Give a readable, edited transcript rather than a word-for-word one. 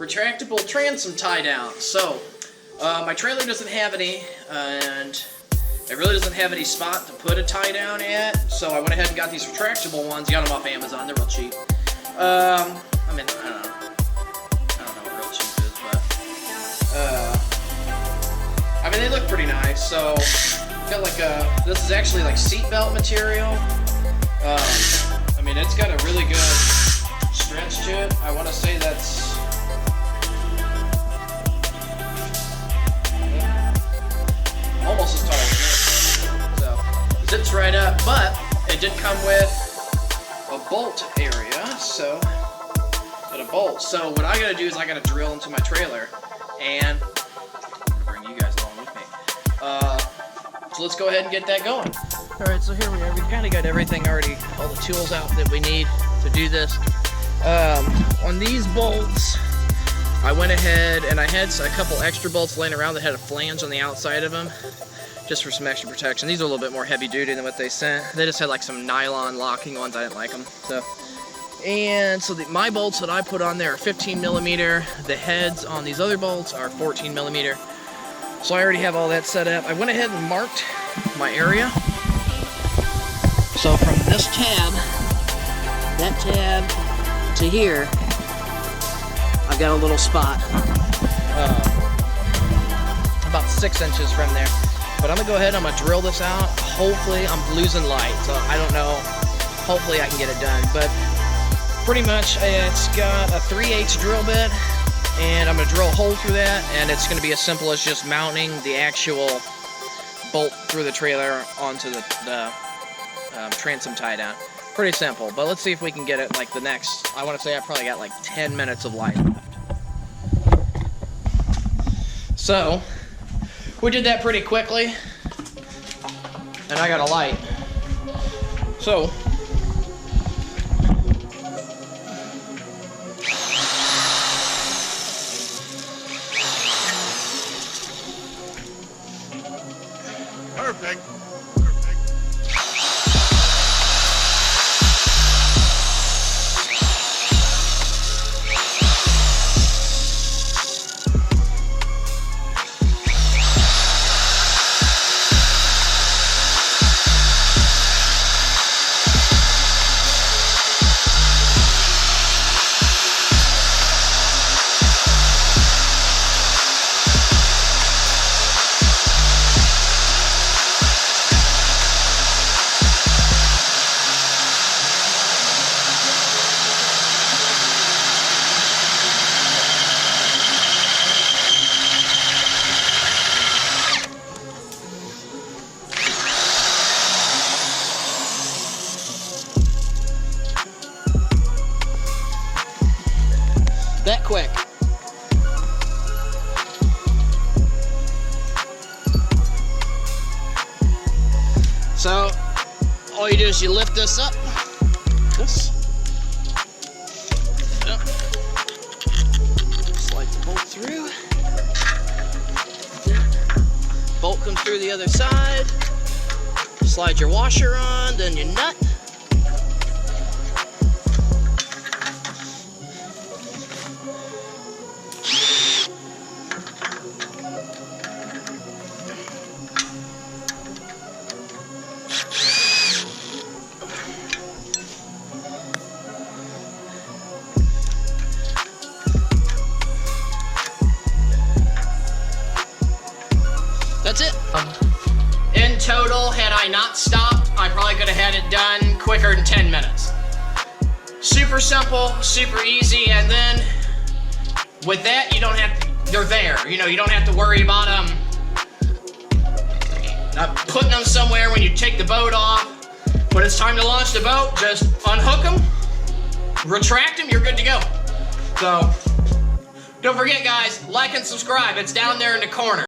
retractable transom tie down. So, my trailer doesn't have any, and it really doesn't have any spot to put a tie down at, so I went ahead and got these retractable ones. Got them off Amazon, they're real cheap. I mean, I don't know what real cheap is, but, I mean, they look pretty nice. So, got like this is actually like seatbelt material. I mean, it's got a really good stretch to it. I want to say that's almost as tall as this. So, it zips right up, but it did come with a bolt area, so got a bolt. So what I gotta do is I gotta drill into my trailer, and I'm gonna bring you guys along with me. So let's go ahead and get that going. All right, so here we are. We've kind of got everything already, all the tools out that we need to do this. On these bolts, I went ahead and I had a couple extra bolts laying around that had a flange on the outside of them, just for some extra protection. These are a little bit more heavy duty than what they sent. They just had like some nylon locking ones. I didn't like them. So my bolts that I put on there are 15 millimeter. The heads on these other bolts are 14 millimeter. So I already have all that set up. I went ahead and marked my area. So from this tab, that tab to here, I've got a little spot. About 6 inches from there. But I'm gonna go ahead, I'm gonna drill this out. Hopefully, I'm losing light, so I don't know. Hopefully I can get it done. But pretty much it's got a 3/8 drill bit, and I'm gonna drill a hole through that, and it's gonna be as simple as just mounting the actual bolt through the trailer onto the transom tie down. Pretty simple, but let's see if we can get it like the next, I wanna say I probably got like 10 minutes of light left. So, we did that pretty quickly, and I got a light. So, perfect. that quick. So, all you do is you lift this up. Yep. Slide the bolt through. Bolt comes through the other side. Slide your washer on, then your nut. That's it. In total, had I not stopped, I probably could have had it done quicker than 10 minutes. Super simple, super easy, and then with that, you don't have to, they're there. You know, you don't have to worry about them putting them somewhere when you take the boat off. When it's time to launch the boat, just unhook them, retract them, you're good to go. So, don't forget guys, like and subscribe. It's down there in the corner.